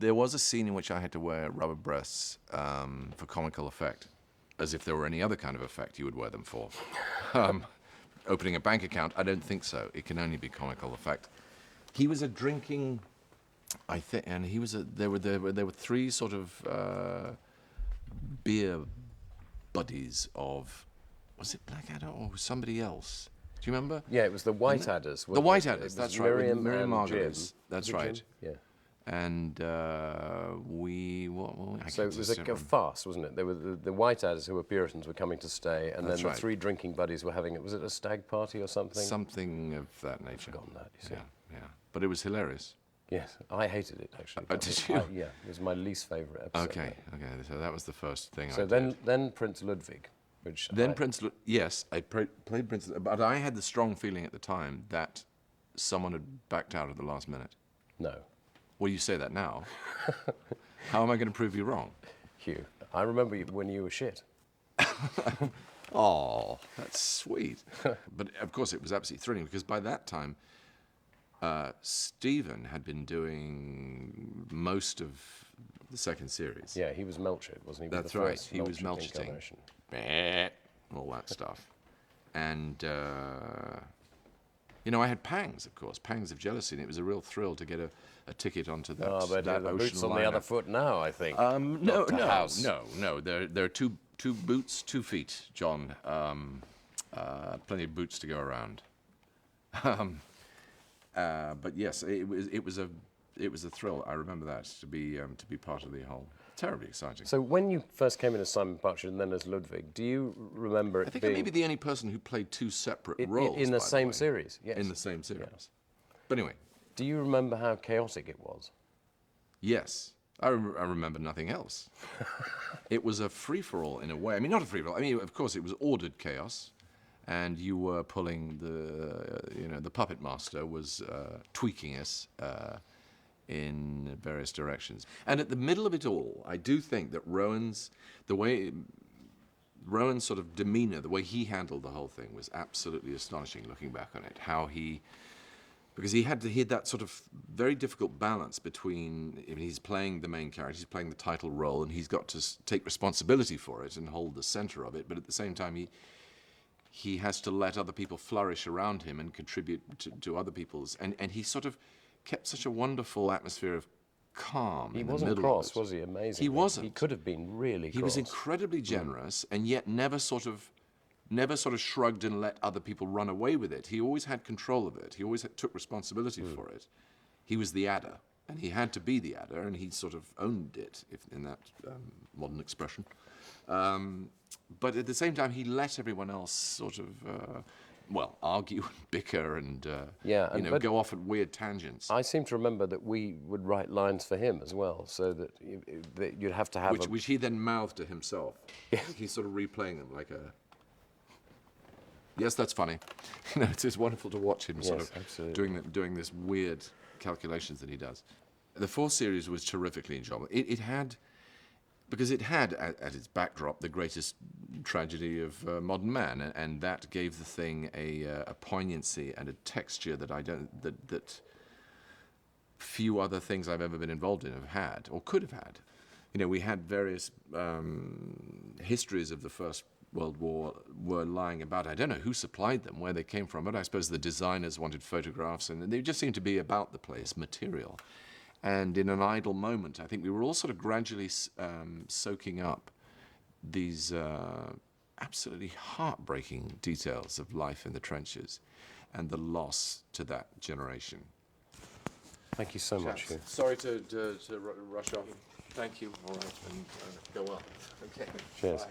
There was a scene in which I had to wear rubber breasts for comical effect, as if there were any other kind of effect you would wear them for. Opening a bank account, I don't think so. It can only be comical effect. He was a drinking, I think, and he was a. There were three sort of beer buddies of. Was it Blackadder or somebody else? Do you remember? Yeah, it was the Whiteadders. The Whiteadders, that's right. Miriam Miriam and Margolis. Jim. That's right. Jim? Yeah. And So it was a farce, wasn't it? There were the Whiteadders, who were Puritans, were coming to stay, and then the three drinking buddies were having it. Was it a stag party or something? Something of that nature. I've forgotten that. You see. Yeah. But it was hilarious. Yes, I hated it actually. Did you? Yeah, it was my least favourite episode. Okay. So that was the first thing. So I then, did. then Prince Ludwig, which yes, I played Prince, but I had the strong feeling at the time that someone had backed out at the last minute. No. Well, you say that now. How am I going to prove you wrong? Hugh, I remember when you were shit. Oh, that's sweet. But of course, it was absolutely thrilling because by that time, Stephen had been doing most of the second series. Yeah, he was Melchett, wasn't he? That's right. He was Melchetting. All that stuff. And, I had pangs, of course, pangs of jealousy, and it was a real thrill to get a ticket onto that, but that the ocean boots on liner. the other foot now, I think. No. House. There are two boots, 2 feet, John. Plenty of boots to go around. But yes, it was a thrill. I remember that to be part of the whole. Terribly exciting. So when you first came in as Simon Partridge and then as Ludwig, do you remember it I think being... I may be the only person who played 2 separate roles. In the by same way. series, yes. In the same series. Yes. But anyway. Do you remember how chaotic it was? Yes. I remember nothing else. It was a free-for-all in a way. I mean, not a free-for-all. I mean, of course, it was ordered chaos, and you were pulling the puppet master was tweaking us in various directions. And at the middle of it all, I do think that Rowan's sort of demeanor, the way he handled the whole thing was absolutely astonishing looking back on it. Because he had that sort of very difficult balance between, he's playing the main character, he's playing the title role, and he's got to take responsibility for it and hold the center of it, but at the same time he has to let other people flourish around him and contribute to other people's, and he sort of kept such a wonderful atmosphere of calm. He wasn't cross, was he? Amazing. He wasn't. He could have been really cross. He was incredibly generous, and yet never sort of shrugged and let other people run away with it. He always had control of it. He always took responsibility for it. He was the adder, and he had to be the adder, and he sort of owned it, if in that modern expression. But at the same time, he let everyone else sort of argue and bicker and go off at weird tangents. I seem to remember that we would write lines for him as well, so that you'd have to have which he then mouthed to himself. Yes. He's sort of replaying them like a. Yes, that's funny. It's wonderful to watch him sort of absolutely. doing this weird calculations that he does. The 4th series was terrifically enjoyable. It had at its backdrop the greatest tragedy of modern man, and that gave the thing a poignancy and a texture that few other things I've ever been involved in have had or could have had. We had various histories of the First World War were lying about. I don't know who supplied them, where they came from, but I suppose the designers wanted photographs, and they just seemed to be about the place, material. And in an idle moment, I think we were all sort of gradually soaking up these absolutely heartbreaking details of life in the trenches and the loss to that generation. Thank you so much. Hugh. Sorry to rush off. Thank you. All right, and go well. Okay. Cheers. Bye.